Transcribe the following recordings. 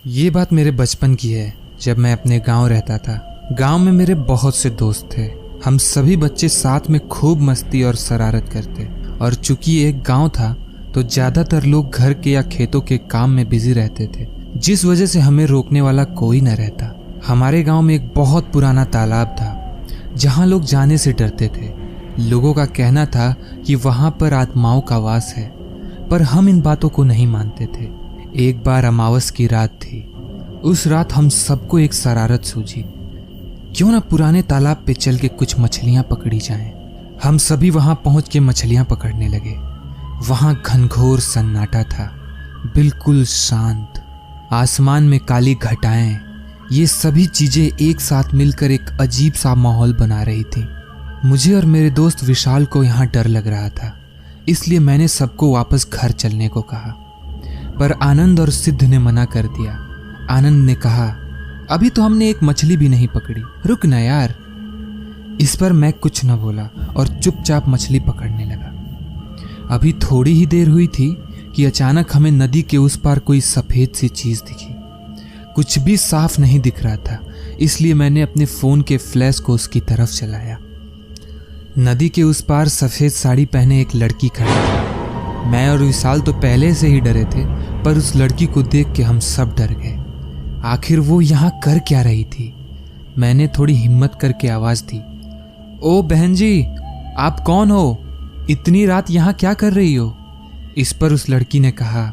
ये बात मेरे बचपन की है, जब मैं अपने गांव रहता था। गांव में मेरे बहुत से दोस्त थे। हम सभी बच्चे साथ में खूब मस्ती और शरारत करते। और चूंकि ये एक गांव था तो ज्यादातर लोग घर के या खेतों के काम में बिजी रहते थे, जिस वजह से हमें रोकने वाला कोई न रहता। हमारे गांव में एक बहुत पुराना तालाब था जहां लोग जाने से डरते थे। लोगों का कहना था कि वहां पर आत्माओं का वास है, पर हम इन बातों को नहीं मानते थे। एक बार अमावस की रात थी। उस रात हम सबको एक शरारत सूझी, क्यों ना पुराने तालाब पे चल के कुछ मछलियां पकड़ी जाएं। हम सभी वहां पहुंच के मछलियां पकड़ने लगे। वहां घनघोर सन्नाटा था, बिल्कुल शांत। आसमान में काली घटाएं, ये सभी चीजें एक साथ मिलकर एक अजीब सा माहौल बना रही थी। मुझे और मेरे दोस्त विशाल को यहाँ डर लग रहा था, इसलिए मैंने सबको वापस घर चलने को कहा, पर आनंद और सिद्ध ने मना कर दिया। आनंद ने कहा, अभी तो हमने एक मछली भी नहीं पकड़ी, रुक ना यार। इस पर मैं कुछ न बोला और चुपचाप मछली पकड़ने लगा। अभी थोड़ी ही देर हुई थी कि अचानक हमें नदी के उस पार कोई सफेद सी चीज दिखी। कुछ भी साफ नहीं दिख रहा था, इसलिए मैंने अपने फोन के फ्लैश को उसकी तरफ चलाया। नदी के उस पार सफेद साड़ी पहने एक लड़की खड़ी थी। मैं और विशाल तो पहले से ही डरे थे, पर उस लड़की को देख के हम सब डर गए। आखिर वो यहाँ कर क्या रही थी? मैंने थोड़ी हिम्मत करके आवाज दी, ओ बहन जी, आप कौन हो? इतनी रात यहाँ क्या कर रही हो? इस पर उस लड़की ने कहा,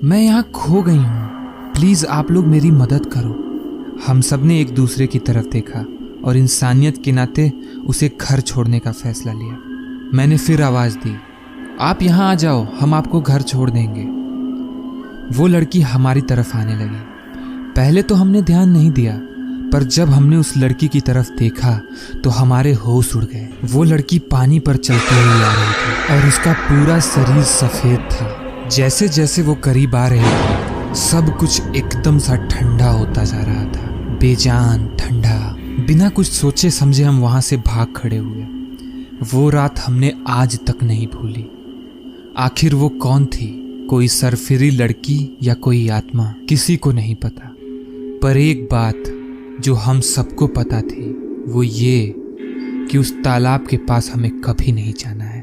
मैं यहाँ खो गई हूँ, प्लीज आप लोग मेरी मदद करो। हम सब ने एक दूसरे की तरफ देखा और इंसानियत के नाते उसे घर छोड़ने का फैसला लिया। मैंने फिर आवाज दी, आप यहाँ आ जाओ, हम आपको घर छोड़ देंगे। वो लड़की हमारी तरफ आने लगी। पहले तो हमने ध्यान नहीं दिया, पर जब हमने उस लड़की की तरफ देखा तो हमारे होश उड़ गए। वो लड़की पानी पर चलते हुए आ रही थी और उसका पूरा शरीर सफेद था। जैसे जैसे वो करीब आ रही थी, सब कुछ एकदम सा ठंडा होता जा रहा था, बेजान ठंडा। बिना कुछ सोचे समझे हम वहां से भाग खड़े हुए। वो रात हमने आज तक नहीं भूली। आखिर वो कौन थी? कोई सरफिरी लड़की या कोई आत्मा? किसी को नहीं पता, पर एक बात जो हम सबको पता थी वो ये कि उस तालाब के पास हमें कभी नहीं जाना है।